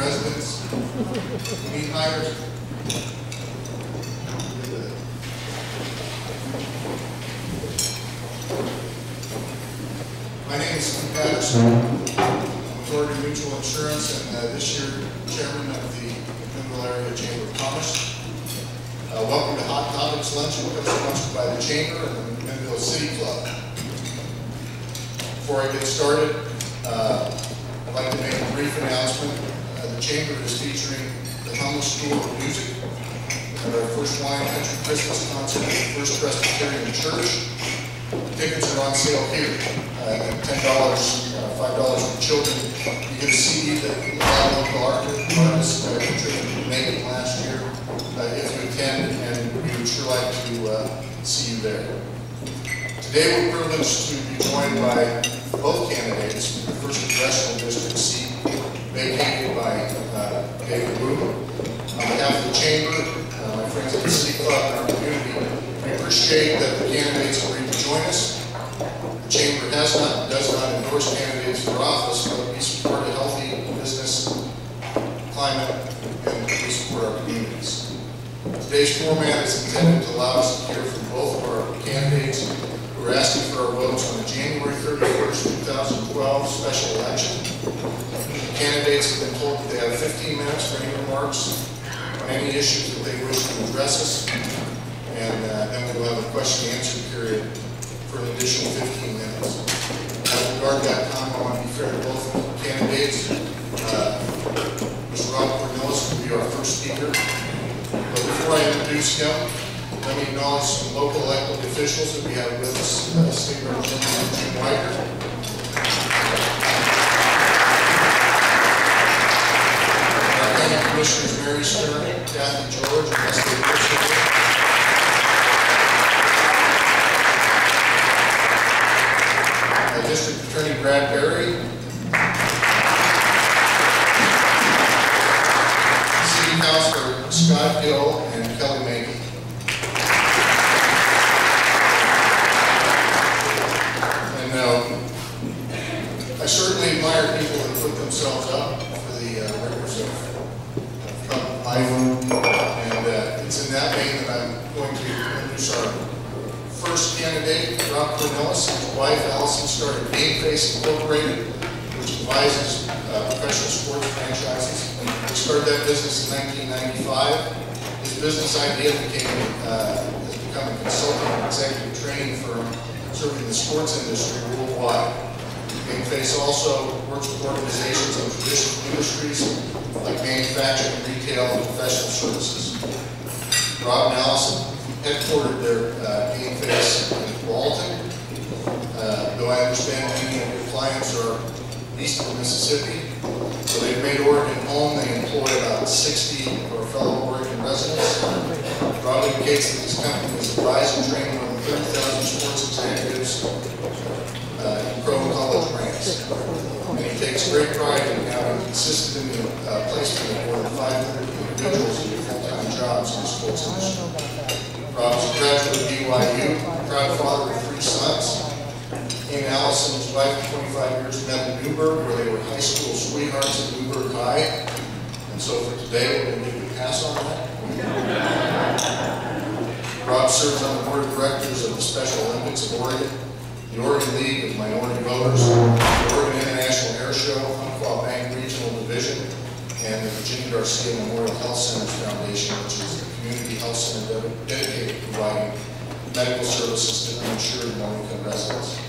residents. We need hires. My name is Steve Patterson. I'm with Oregon Mutual Insurance and this year chairman of the McMinville Area Chamber of Commerce. Welcome to Hot Topics Luncheon, sponsored by the Chamber and the McMinville City Club. Before I get started, I'd like to make a brief announcement. The Chamber is featuring the Hummus School of Music at our first Wine Country Christmas concert at the First Presbyterian Church. Tickets are on sale here at $10, $5 for children. You get a CD that a lot of local artists contributed to making last year if you attend, and we would sure like to see you there. Today we're privileged to be joined by both candidates for the first congressional district seat vacated by David Boone. On behalf of the Chamber, my friends at the City Club and our community, we appreciate that the candidates agreed to join us. The Chamber has not and does not endorse candidates for office, but we support a healthy business climate and we support our communities. Today's format is intended to allow us to hear from both of our candidates who are asking for our votes on the January 31st, 2012 special election. The candidates have been told that they have 15 minutes for any remarks on any issues that they wish to address us, and then we will have a question and answer period for an additional 15 minutes. With regard to that time, I want to be fair to both candidates. Mr. Cornilles will be our first speaker. But before I introduce him, let me acknowledge some local elected officials that we have with us. State Representative Jim Whiter. Our County Commissioners Mary Stern, Kathy George, and Leslie Wilson. District Attorney Brad Berry, City Councilor Scott Gill, and Kelly Macon. And I certainly admire people that put themselves up for the rigors of life, and it's in that vein that I'm going to introduce our first candidate, Rob Cornilles. His wife, Allison, started GameFace Incorporated, which advises professional sports franchises. He started that business in 1995. His business idea has become a consulting and executive training firm serving the sports industry worldwide. GameFace also works with organizations in traditional industries like manufacturing, retail, and professional services. Rob and Allison headquartered their GameFace in Walton. Though I understand many of your clients are east of Mississippi, so they've made Oregon home. They employ about 60 of our fellow Oregon residents. Rob indicates that his company has advised and trained more than 30,000 sports executives in pro and college ranks. And he takes great pride in having consisted in the placement of more than 500 individuals in full-time jobs in the sports industry. Rob is a graduate of BYU, proud father of 3 sons. He and Allison, his wife of 25 years, met in Newburgh, where they were high school sweethearts at Newburgh High. And so for today, we're going to give you a pass on that. Rob serves on the board of directors of the Special Olympics of Oregon, the Oregon League of Minority Voters, the Oregon International Air Show, Umpqua Bank Regional Division, and the Virginia Garcia Memorial Health Centers Foundation, which is a community health center dedicated to providing medical services to uninsured and low-income residents.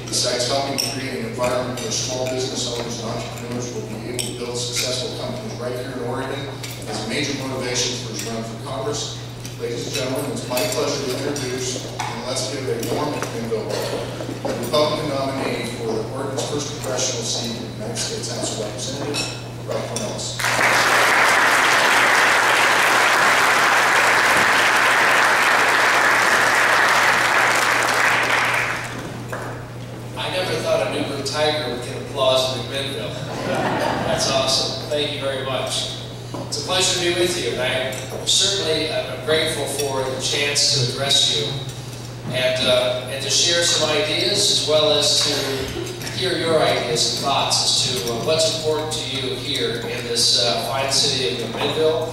Besides helping to create an environment where small business owners and entrepreneurs will be able to build successful companies right here in Oregon as a major motivation for his run for Congress. Ladies and gentlemen, it's my pleasure to introduce, and let's give a warm McMinville welcome, the Republican nominee for Oregon's first congressional seat in the United States House of Representatives, Rob Cornilles. Tiger would get applause in McMinville. That's awesome. Thank you very much. It's a pleasure to be with you. I'm certainly grateful for the chance to address you and to share some ideas, as well as to hear your ideas and thoughts as to what's important to you here in this fine city of McMinville.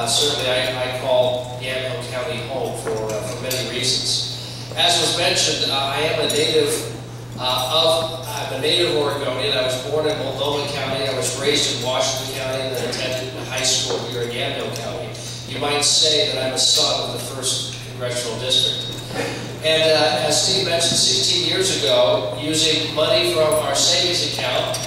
Certainly, I call Yamhill County home for many reasons. As was mentioned, I am a native I'm a native Oregonian. I was born in Multnomah County. I was raised in Washington County and then attended high school here in Yamhill County. You might say that I'm a son of the 1st Congressional District. And as Steve mentioned, 16 years ago, using money from our savings account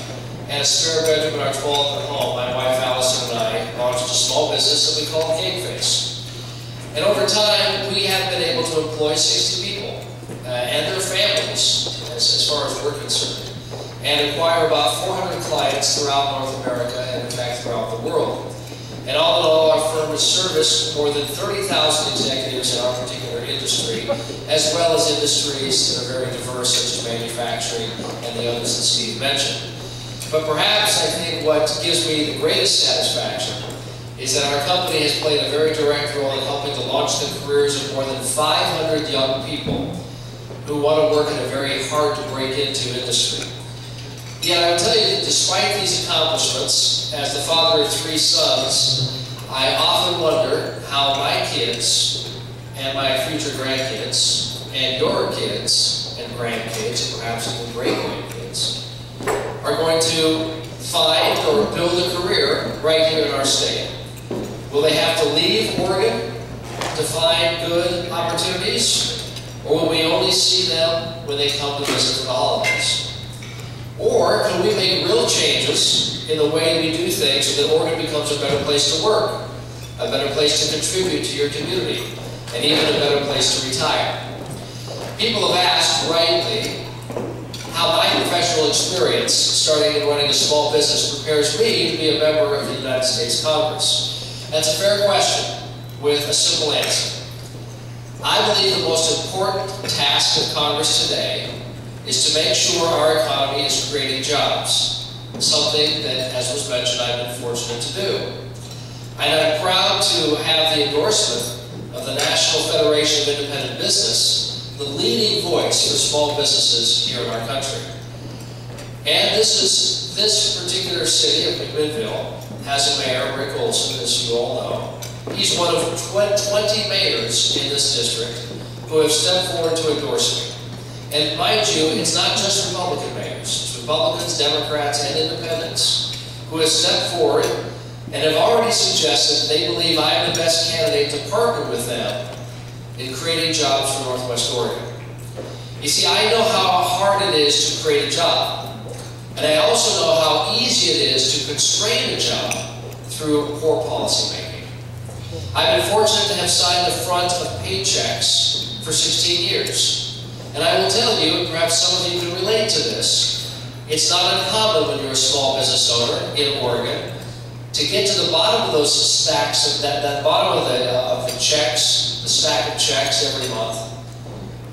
and a spare bedroom in our 12th home, my wife Allison and I launched a small business that we called Cakeface. And over time, we have been able to employ 60 people and their families, as far as we're concerned, and acquire about 400 clients throughout North America and, in fact, throughout the world. And all in all, our firm has serviced more than 30,000 executives in our particular industry, as well as industries that are very diverse, such as manufacturing and the others that Steve mentioned. But perhaps I think what gives me the greatest satisfaction is that our company has played a very direct role in helping to launch the careers of more than 500 young people who want to work in a very hard-to-break-into industry. Yet I will tell you that despite these accomplishments, as the father of 3 sons, I often wonder how my kids and my future grandkids and your kids and grandkids, and perhaps even great-grandkids, are going to find or build a career right here in our state. Will they have to leave Oregon to find good opportunities? Or will we only see them when they come to visit for the holidays? Or can we make real changes in the way we do things so that Oregon becomes a better place to work, a better place to contribute to your community, and even a better place to retire? People have asked, rightly, how my professional experience, starting and running a small business, prepares me to be a member of the United States Congress. That's a fair question with a simple answer. I believe the most important task of Congress today is to make sure our economy is creating jobs, something that, as was mentioned, I've been fortunate to do. And I'm proud to have the endorsement of the National Federation of Independent Business, the leading voice for small businesses here in our country. And this particular city of McMinville has a mayor, Rick Olson, as you all know. He's one of 20 mayors in this district who have stepped forward to endorse me. And mind you, it's not just Republican mayors. It's Republicans, Democrats, and Independents who have stepped forward and have already suggested they believe I am the best candidate to partner with them in creating jobs for Northwest Oregon. You see, I know how hard it is to create a job. And I also know how easy it is to constrain a job through poor policy making. I've been fortunate to have signed the front of paychecks for 16 years. And I will tell you, and perhaps some of you can relate to this, it's not uncommon when you're a small business owner in Oregon to get to the bottom of those stacks, that bottom of the checks, the stack of checks every month.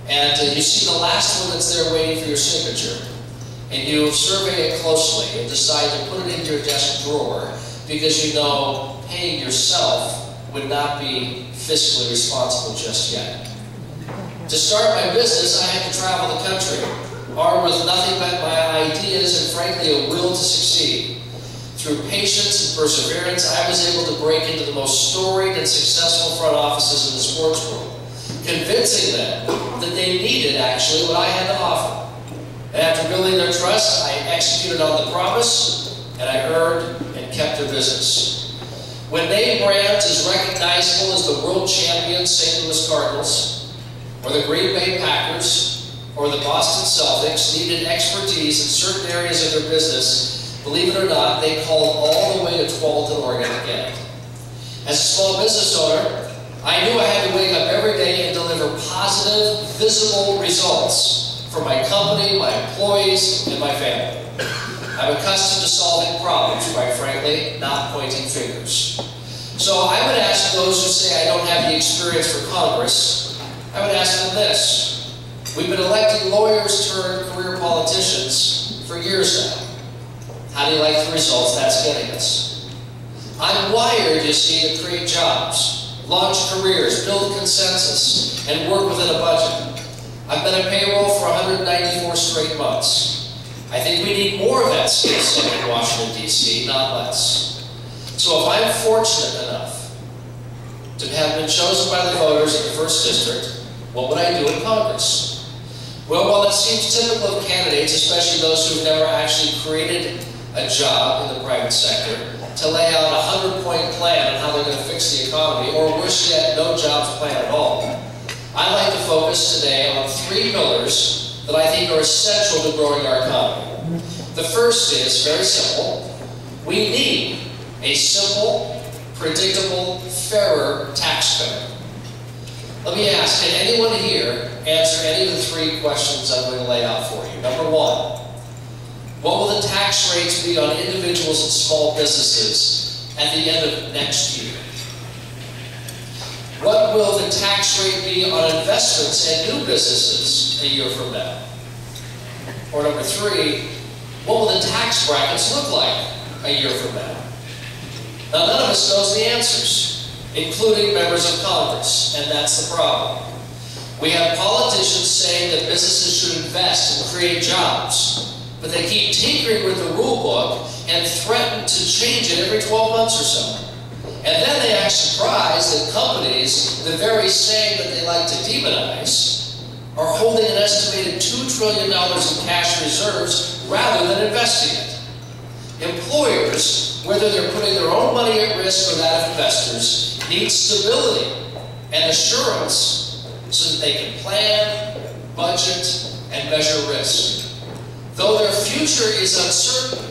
And you see the last one that's there waiting for your signature. And you survey it closely and decide to put it in your desk drawer because you know paying yourself would not be fiscally responsible just yet. To start my business, I had to travel the country, armed with nothing but my ideas and, frankly, a will to succeed. Through patience and perseverance, I was able to break into the most storied and successful front offices in the sports world, convincing them that they needed, actually, what I had to offer. And after building their trust, I executed on the promise, and I earned and kept their business. When name brands as recognizable as the world champion St. Louis Cardinals, or the Green Bay Packers, or the Boston Celtics needed expertise in certain areas of their business, believe it or not, they called all the way to Tualatin, Oregon to get it. As a small business owner, I knew I had to wake up every day and deliver positive, visible results for my company, my employees, and my family. I'm accustomed to solving problems, quite frankly, not pointing fingers. So I would ask those who say I don't have the experience for Congress, I would ask them this. We've been electing lawyers turned career politicians for years now. How do you like the results that's getting us? I'm wired, you see, to create jobs, launch careers, build consensus, and work within a budget. I've been on payroll for 194 straight months. I think we need more of that skill set in Washington, D.C., not less. So if I'm fortunate enough to have been chosen by the voters in the 1st District, what would I do in Congress? Well, while it seems typical of candidates, especially those who've never actually created a job in the private sector, to lay out a 100-point plan on how they're going to fix the economy, or worse yet, no jobs plan at all, I'd like to focus today on 3 pillars that I think are essential to growing our economy. The first is very simple. We need a simple, predictable, fairer tax code. Let me ask, can anyone here answer any of the 3 questions I'm going to lay out for you? Number 1, what will the tax rates be on individuals and small businesses at the end of next year? What will the tax rate be on investments and new businesses a year from now? Or number 3, what will the tax brackets look like a year from now? Now, none of us knows the answers, including members of Congress, and that's the problem. We have politicians saying that businesses should invest and create jobs, but they keep tinkering with the rule book and threaten to change it every 12 months or so. And then they act surprised that companies, the very same that they like to demonize, are holding an estimated $2 trillion in cash reserves rather than investing it. Employers, whether they're putting their own money at risk or that of investors, need stability and assurance so that they can plan, budget, and measure risk. Though their future is uncertain,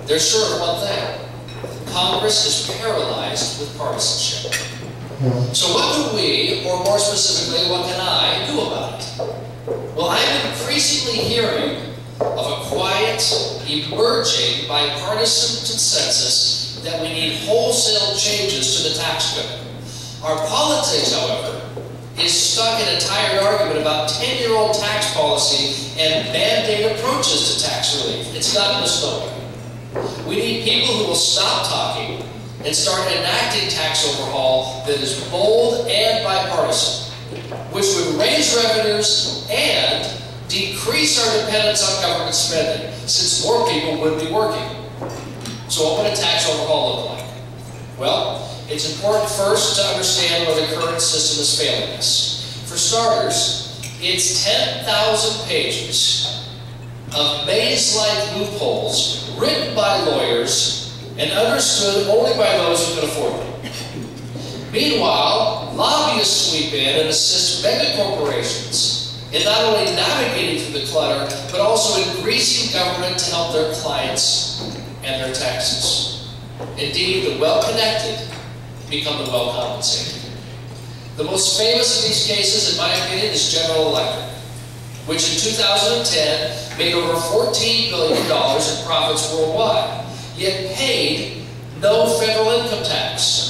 they're sure of one thing: Congress is paralyzed with partisanship. So what can we, or more specifically, what can I do about it? Well, I'm increasingly hearing of a quiet, emerging bipartisan consensus that we need wholesale changes to the tax code. Our politics, however, is stuck in a tired argument about 10-year-old tax policy and band-aid approaches to tax relief. It's gotten us nowhere. We need people who will stop talking and start enacting tax overhaul that is bold and bipartisan, which would raise revenues and decrease our dependence on government spending, since more people would be working. So what would a tax overhaul look like? Well, it's important first to understand where the current system is failing us. For starters, it's 10,000 pages of maze-like loopholes written by lawyers and understood only by those who can afford them. Meanwhile, lobbyists sweep in and assist mega corporations in not only navigating through the clutter, but also in greasing government to help their clients and their taxes. Indeed, the well-connected become the well-compensated. The most famous of these cases, in my opinion, is General Electric, which in 2010 made over $14 billion in profits worldwide, yet paid no federal income tax.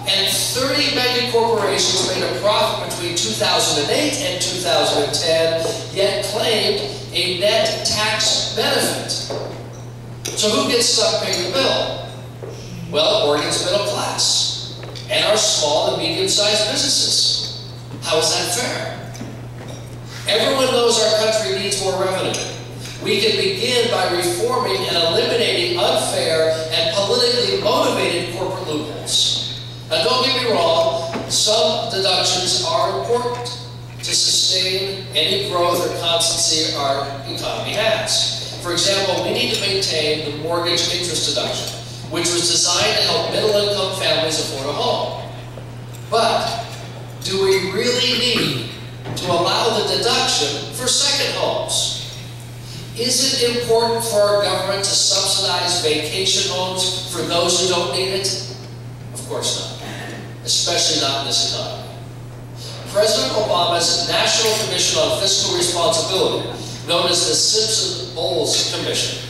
And 30 mega corporations made a profit between 2008 and 2010, yet claimed a net tax benefit. So who gets stuck paying the bill? Well, Oregon's middle class and our small and medium-sized businesses. How is that fair? Everyone knows our country needs more revenue. We can begin by reforming and eliminating unfair and politically motivated corporate loopholes. Now, don't get me wrong, some deductions are important to sustain any growth or constancy our economy has. For example, we need to maintain the mortgage interest deduction, which was designed to help middle-income families afford a home. But do we really need to allow the deduction for second homes? Is it important for our government to subsidize vacation homes for those who don't need it? Of course not, especially not in this economy. President Obama's National Commission on Fiscal Responsibility, known as the Simpson-Bowles Commission,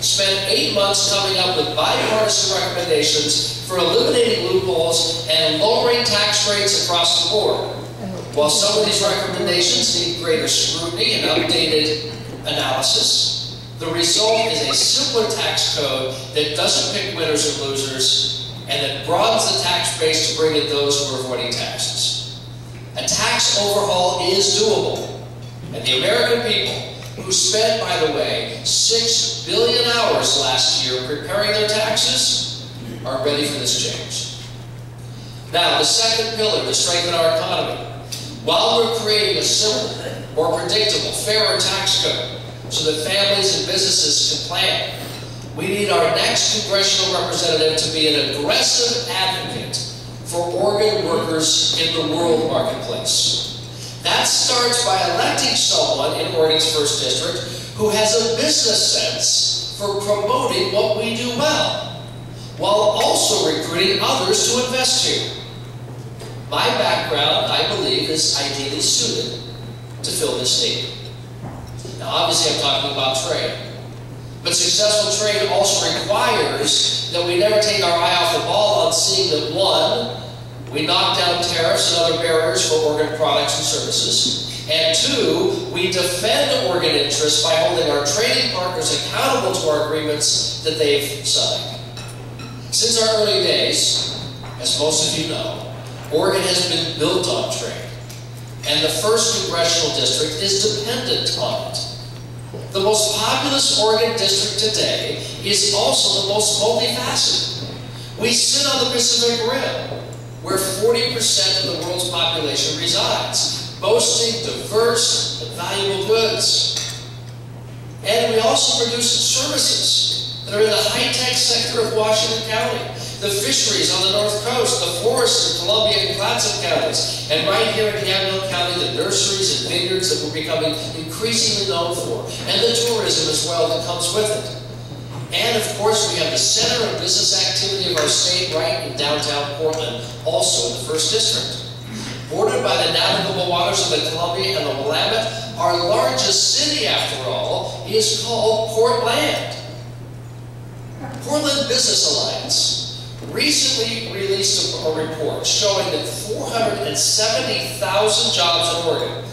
spent 8 months coming up with bipartisan recommendations for eliminating loopholes and lowering tax rates across the board. While some of these recommendations need greater scrutiny and updated analysis, the result is a simpler tax code that doesn't pick winners and losers and that broadens the tax base to bring in those who are avoiding taxes. A tax overhaul is doable, and the American people who spent, by the way, 6 billion hours last year preparing their taxes, are ready for this change. Now, the second pillar to strengthen our economy. While we're creating a simple, more predictable, fairer tax code so that families and businesses can plan, we need our next congressional representative to be an aggressive advocate for organ workers in the world marketplace. That starts by electing someone in Oregon's 1st District who has a business sense for promoting what we do well, while also recruiting others to invest here. My background, I believe, is ideally suited to fill this need. Now, obviously, I'm talking about trade. But successful trade also requires that we never take our eye off the ball on seeing that, one, we knock down tariffs and other barriers for organ products and services, and two, we defend organ interests by holding our trading partners accountable to our agreements that they've signed. Since our early days, as most of you know, Oregon has been built on trade, and the 1st Congressional District is dependent on it. The most populous Oregon district today is also the most multifaceted. We sit on the Pacific Rim, where 40% of the world's population resides, boasting diverse and valuable goods. And we also produce services that are in the high-tech sector of Washington County, the fisheries on the North Coast, the forests in Columbia and Clatsop counties, and right here in McMinville County, the nurseries and vineyards that we're becoming increasingly known for, and the tourism as well that comes with it. And of course, we have the center of business activity of our state right in downtown Portland, also in the 1st District. Bordered by the navigable waters of the Columbia and the Willamette, our largest city, after all, is called Portland. Portland Business Alliance recently released a report showing that 470,000 jobs in Oregon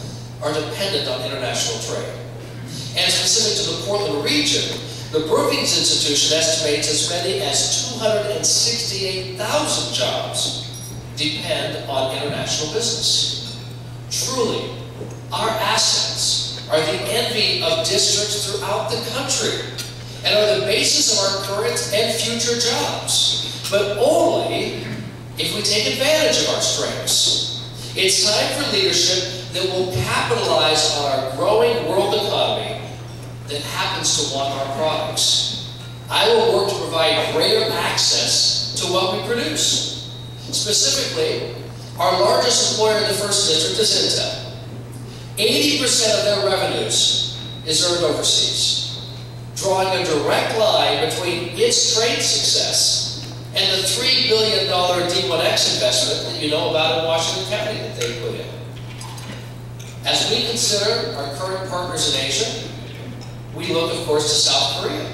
are dependent on international trade. And specific to the Portland region, the Brookings Institution estimates as many as 268,000 jobs depend on international business. Truly, our assets are the envy of districts throughout the country and are the basis of our current and future jobs, but only if we take advantage of our strengths. It's time for leadership that will capitalize on our growing world economy that happens to want our products. I will work to provide greater access to what we produce. Specifically, our largest employer in the 1st District is Intel. 80% of their revenues is earned overseas, drawing a direct line between its trade success and the $3 billion D1X investment that you know about in Washington County that they put in. As we consider our current partners in Asia, we look, of course, to South Korea,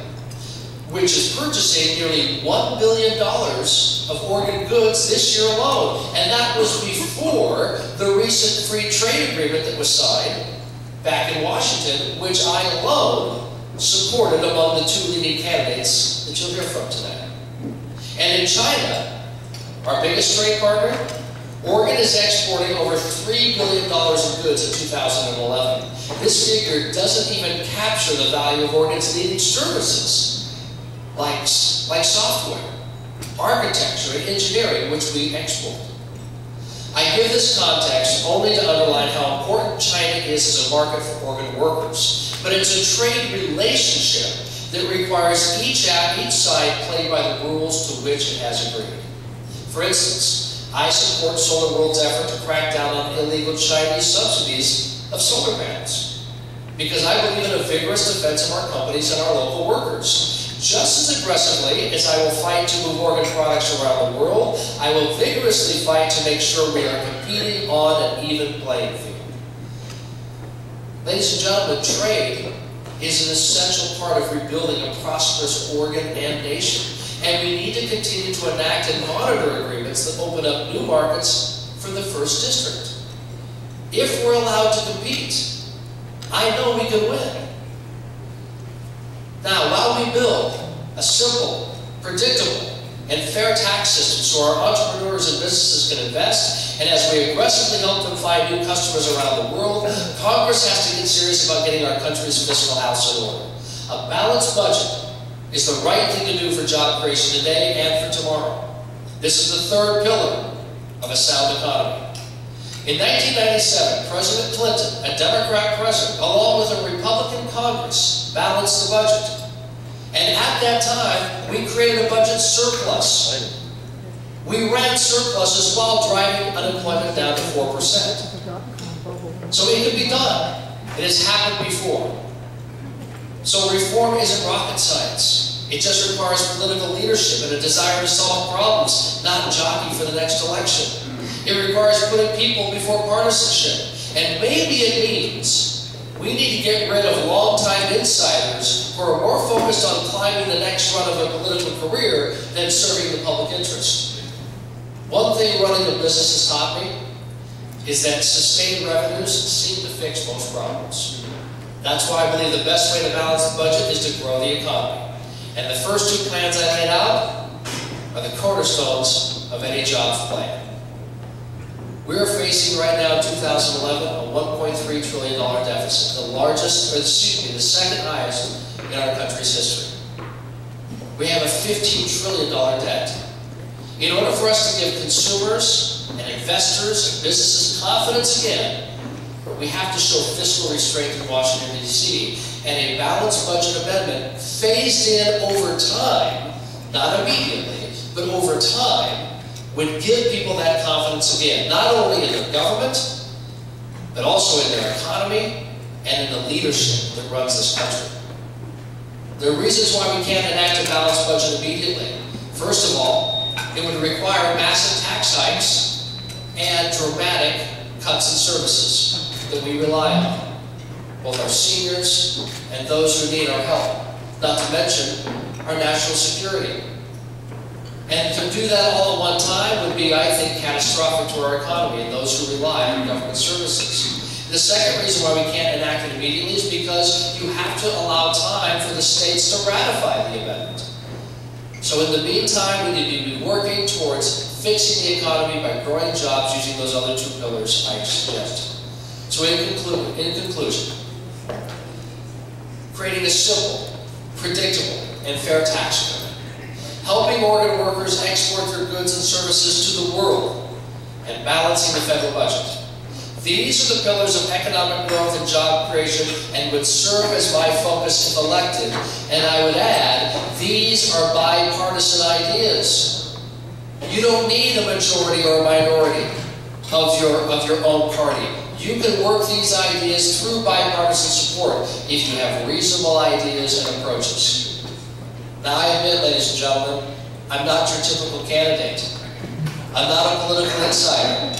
which is purchasing nearly $1 billion of Oregon goods this year alone. And that was before the recent free trade agreement that was signed back in Washington, which I alone supported among the 2 leading candidates that you'll hear from today. And in China, our biggest trade partner, Oregon is exporting over $3 billion in goods in 2011. This figure doesn't even capture the value of Oregon's leading services, like software, architecture, and engineering, which we export. I give this context only to underline how important China is as a market for Oregon workers, but it's a trade relationship that requires each side played by the rules to which it has agreed. For instance, I support Solar World's effort to crack down on illegal Chinese subsidies of solar panels, because I believe in a vigorous defense of our companies and our local workers. Just as aggressively as I will fight to move Oregon products around the world, I will vigorously fight to make sure we are competing on an even playing field. Ladies and gentlemen, trade is an essential part of rebuilding a prosperous Oregon and nation. And we need to continue to enact and monitor agreements that open up new markets for the 1st District. If we're allowed to compete, I know we can win. Now, while we build a simple, predictable, and fair tax system so our entrepreneurs and businesses can invest, and as we aggressively help them find new customers around the world, Congress has to get serious about getting our country's fiscal house in order. A balanced budget is the right thing to do for job creation today and for tomorrow. This is the third pillar of a sound economy. In 1997, President Clinton, a Democrat president, along with a Republican Congress, balanced the budget. And at that time, we created a budget surplus. We ran surpluses while driving unemployment down to 4%. So it can be done. It has happened before. So reform isn't rocket science. It just requires political leadership and a desire to solve problems, not jockey for the next election. It requires putting people before partisanship. And maybe it means we need to get rid of longtime insiders who are more focused on climbing the next run of a political career than serving the public interest. One thing running a business has taught me is that sustained revenues seem to fix most problems. That's why I believe the best way to balance the budget is to grow the economy. And the first two plans I laid out are the cornerstones of any jobs plan. We're facing right now in 2011 a $1.3 trillion deficit, the largest, or excuse me, the second highest in our country's history. We have a $15 trillion debt. In order for us to give consumers and investors and businesses confidence again, we have to show fiscal restraint in Washington, D.C., and a balanced budget amendment phased in over time, not immediately, but over time, would give people that confidence again, not only in their government, but also in their economy and in the leadership that runs this country. There are reasons why we can't enact a balanced budget immediately. First of all, it would require massive tax hikes and dramatic cuts in services that we rely on, both our seniors and those who need our help, not to mention our national security. And to do that all at one time would be, I think, catastrophic to our economy and those who rely on government services. The second reason why we can't enact it immediately is because you have to allow time for the states to ratify the amendment. So in the meantime, we need to be working towards fixing the economy by growing jobs using those other two pillars I suggested. So in conclusion, creating a simple, predictable, and fair tax code, helping Oregon workers export their goods and services to the world, and balancing the federal budget. These are the pillars of economic growth and job creation and would serve as my focus if elected. And I would add, these are bipartisan ideas. You don't need a majority or a minority of your own party. You can work these ideas through bipartisan support if you have reasonable ideas and approaches. Now, I admit, ladies and gentlemen, I'm not your typical candidate. I'm not a political insider.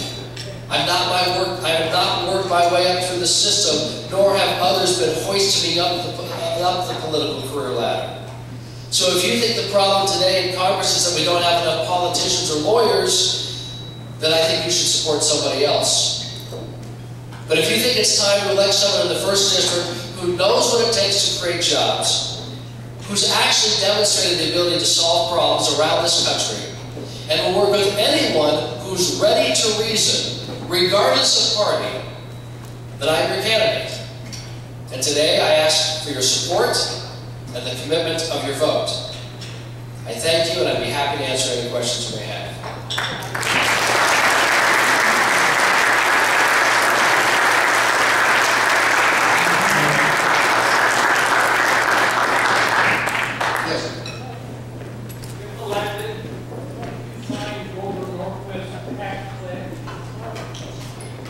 I have not worked my way up through the system, nor have others been hoisting me up the political career ladder. So if you think the problem today in Congress is that we don't have enough politicians or lawyers, then I think you should support somebody else. But if you think it's time to elect someone in the 1st District who knows what it takes to create jobs, who's actually demonstrated the ability to solve problems around this country, and will work with anyone who's ready to reason, regardless of party, then I'm your candidate. And today I ask for your support and the commitment of your vote. I thank you, and I'd be happy to answer any questions you may have.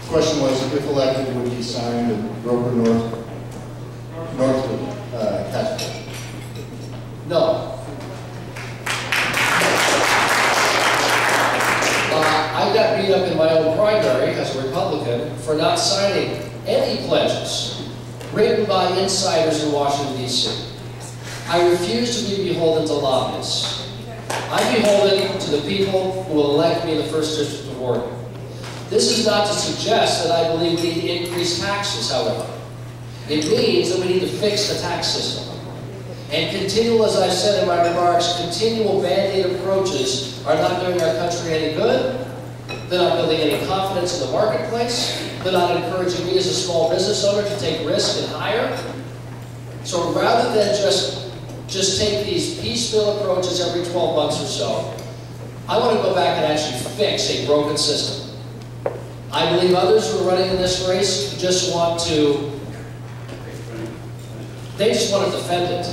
The question was, if elected, would he sign the Grover Northwood tax plan? No. I got beat up in my own primary as a Republican for not signing any pledges written by insiders in Washington, D.C. I refuse to be beholden to lobbyists. I'm beholden to the people who will elect me in the 1st District of Oregon. This is not to suggest that I believe we need to increase taxes, however. It means that we need to fix the tax system. And continual, as I've said in my remarks, continual band-aid approaches are not doing our country any good. They're not building any confidence in the marketplace. They're not encouraging me as a small business owner to take risk and hire. So rather than just take these piecemeal approaches every 12 months or so, I want to go back and actually fix a broken system. I believe others who are running in this race just want to defend it.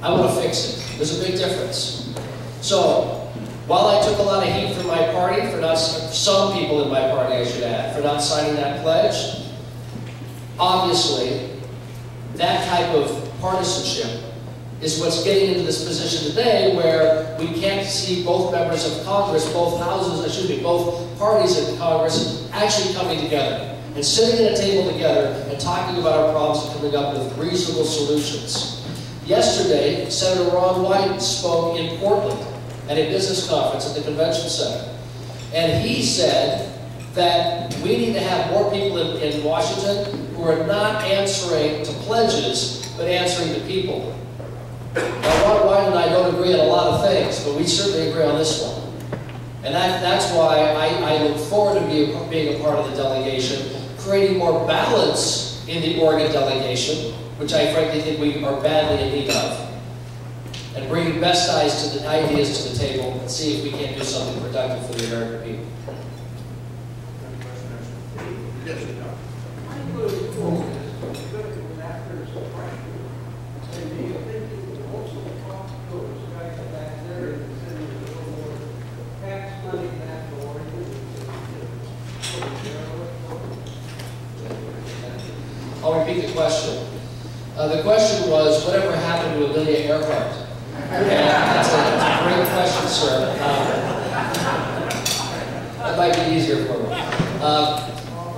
I want to fix it. There's a big difference. So, while I took a lot of heat from my party, some people in my party I should add, for not signing that pledge, obviously, that type of partisanship is what's getting into this position today where we can't see both members of Congress, both parties in Congress actually coming together and sitting at a table together and talking about our problems and coming up with reasonable solutions. Yesterday, Senator Ron Wyden spoke in Portland at a business conference at the convention center. And he said that we need to have more people in Washington who are not answering to pledges, but answering to people. Now, Ron Wyden and I don't agree on a lot of things, but we certainly agree on this one. And that's why I look forward to being a part of the delegation, creating more balance in the Oregon delegation, which I frankly think we are badly in need of, and bringing best ideas to the table and see if we can't do something productive for the American people. Yes. I'll repeat the question. The question was, whatever happened to Amelia Earhart? And that's a great question, sir. That might be easier for me.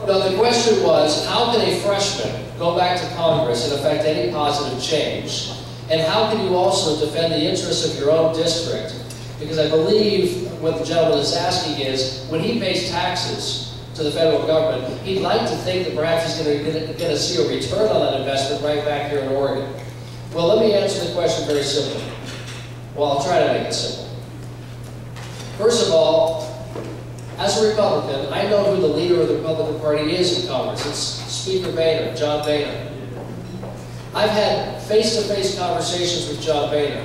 No, the question was, how can a freshman go back to Congress and affect any positive change? And how can you also defend the interests of your own district? Because I believe what the gentleman is asking is, when he pays taxes to the federal government, he'd like to think that perhaps he's going to see a return on that investment right back here in Oregon. Well, let me answer the question very simply. Well, I'll try to make it simple. First of all, as a Republican, I know who the leader of the Republican Party is in Congress. It's Speaker Boehner, John Boehner. I've had face-to-face conversations with John Boehner.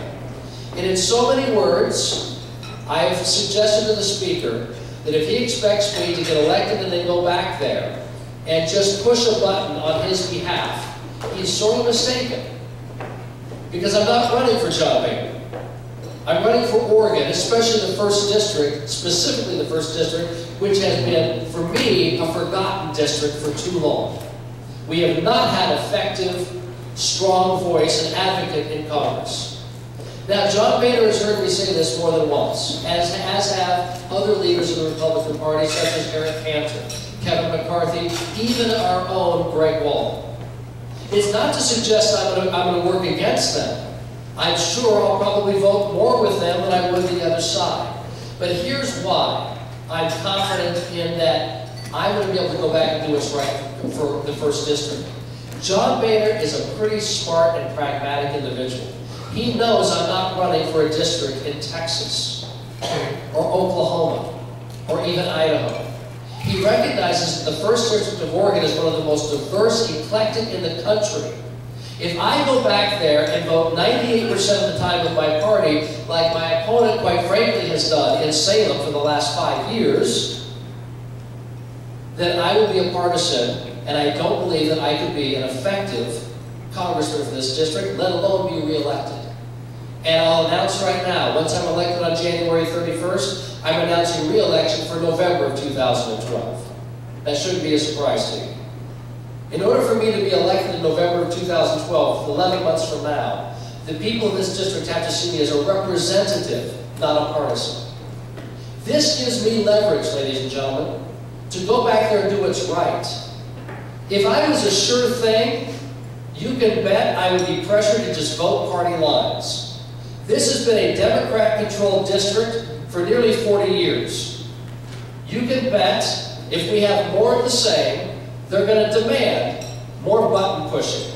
And in so many words, I've suggested to the Speaker that if he expects me to get elected and then go back there and just push a button on his behalf, he's sort of mistaken. Because I'm not running for John Boehner. I'm running for Oregon, especially the 1st District, specifically the 1st District, which has been, for me, a forgotten district for too long. We have not had effective, strong voice and advocate in Congress. Now, John Boehner has heard me say this more than once, as have other leaders of the Republican Party, such as Eric Cantor, Kevin McCarthy, even our own Greg Walden. It's not to suggest I'm going to work against them. I'm sure I'll probably vote more with them than I would the other side. But here's why I'm confident in that I'm going to be able to go back and do what's right for the 1st District. John Boehner is a pretty smart and pragmatic individual. He knows I'm not running for a district in Texas, or Oklahoma, or even Idaho. He recognizes that the 1st District of Oregon is one of the most diverse, eclectic in the country. If I go back there and vote 98% of the time with my party, like my opponent, quite frankly, has done in Salem for the last 5 years, then I will be a partisan, and I don't believe that I could be an effective congressman for this district, let alone be re-elected. And I'll announce right now, once I'm elected on January 31st, I'm announcing re-election for November of 2012. That shouldn't be a surprise to you. In order for me to be elected in November of 2012, 11 months from now, the people of this district have to see me as a representative, not a partisan. This gives me leverage, ladies and gentlemen, to go back there and do what's right. If I was a sure thing, you can bet I would be pressured to just vote party lines. This has been a Democrat-controlled district for nearly 40 years. You can bet if we have more of the same, they're going to demand more button pushing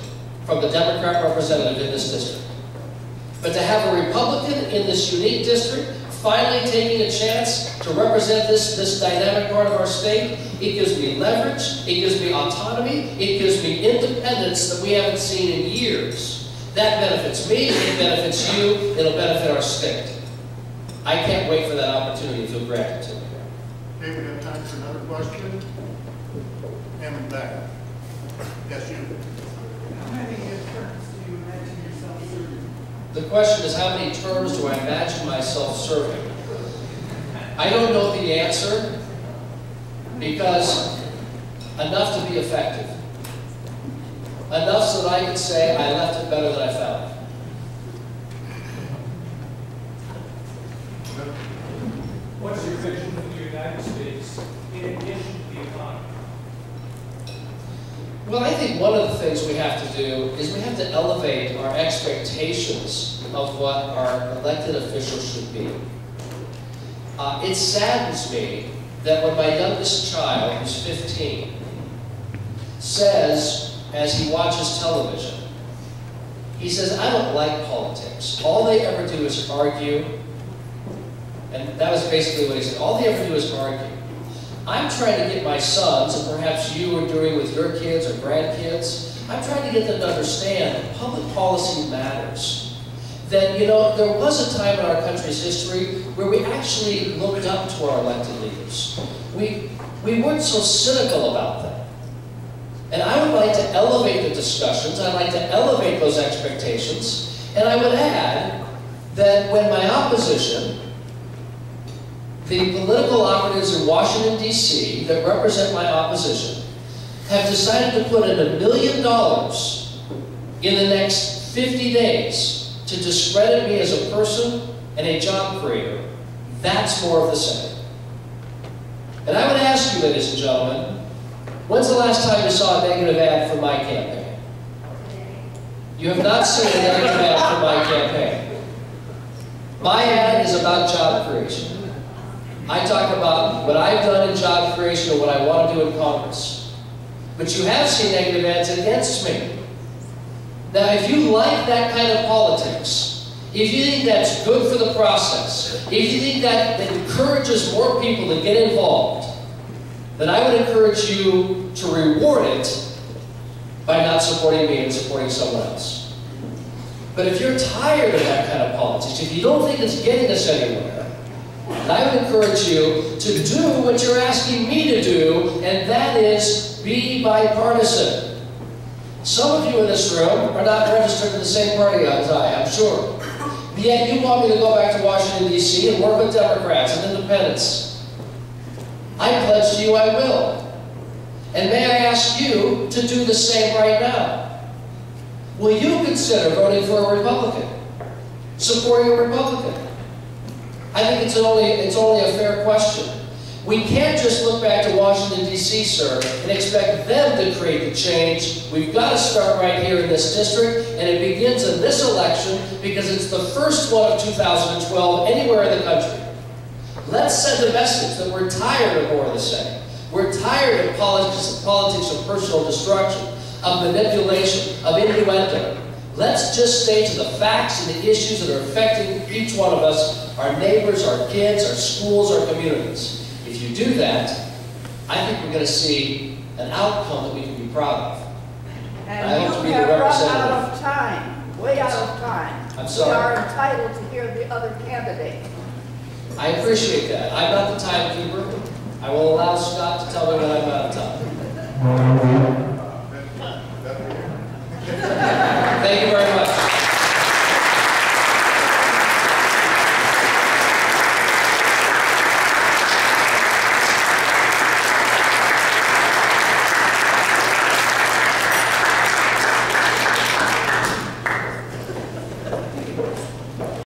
from the Democrat representative in this district. But to have a Republican in this unique district finally taking a chance to represent this dynamic part of our state, it gives me leverage, it gives me autonomy, it gives me independence that we haven't seen in years. That benefits me, it benefits you, it'll benefit our state. I can't wait for that opportunity if you'll grant it to me. Okay, we have time for another question. And back. Yes, you. How many terms do you imagine yourself serving? The question is, how many terms do I imagine myself serving? I don't know the answer, because enough to be effective. Enough so that I can say I left it better than I found it. What's your vision for the United States in addition to the economy? Well, I think one of the things we have to do is we have to elevate our expectations of what our elected officials should be. It saddens me that when my youngest child, who's 15, says, as he watches television, he says, I don't like politics. All they ever do is argue. And that was basically what he said. All they ever do is argue. I'm trying to get my sons, and perhaps you are doing with your kids or grandkids, I'm trying to get them to understand that public policy matters. That, you know, there was a time in our country's history where we actually looked up to our elected leaders. We weren't so cynical about them. And I would like to elevate the discussions, I'd like to elevate those expectations, and I would add that when my opposition, the political operatives in Washington, D.C. that represent my opposition have decided to put in $1 million in the next 50 days to discredit me as a person and a job creator. That's more of the same. And I would ask you, ladies and gentlemen, when's the last time you saw a negative ad for my campaign? You have not seen a negative ad for my campaign. My ad is about job creation. I talk about what I've done in job creation and what I want to do in Congress. But you have seen negative ads against me. Now, if you like that kind of politics, if you think that's good for the process, if you think that encourages more people to get involved, then I would encourage you to reward it by not supporting me and supporting someone else. But if you're tired of that kind of politics, if you don't think it's getting us anywhere, and I would encourage you to do what you're asking me to do, and that is be bipartisan. Some of you in this room are not registered in the same party as I, I'm sure. But yet you want me to go back to Washington, D.C. and work with Democrats and independents. I pledge to you I will. And may I ask you to do the same right now? Will you consider voting for a Republican? Supporting a Republican? I think it's only a fair question. We can't just look back to Washington, D.C., sir, and expect them to create the change. We've got to start right here in this district, and it begins in this election because it's the first one of 2012 anywhere in the country. Let's send a message that we're tired of more of the same. We're tired of politics of personal destruction, of manipulation, of innuendo. Let's just stay to the facts and the issues that are affecting each one of us, our neighbors, our kids, our schools, our communities. If you do that, I think we're going to see an outcome that we can be proud of. And you have run out of time, way out of time. I'm sorry. We are entitled to hear the other candidate. I appreciate that. I'm not the timekeeper. I will allow Scott to tell me when I'm out of time.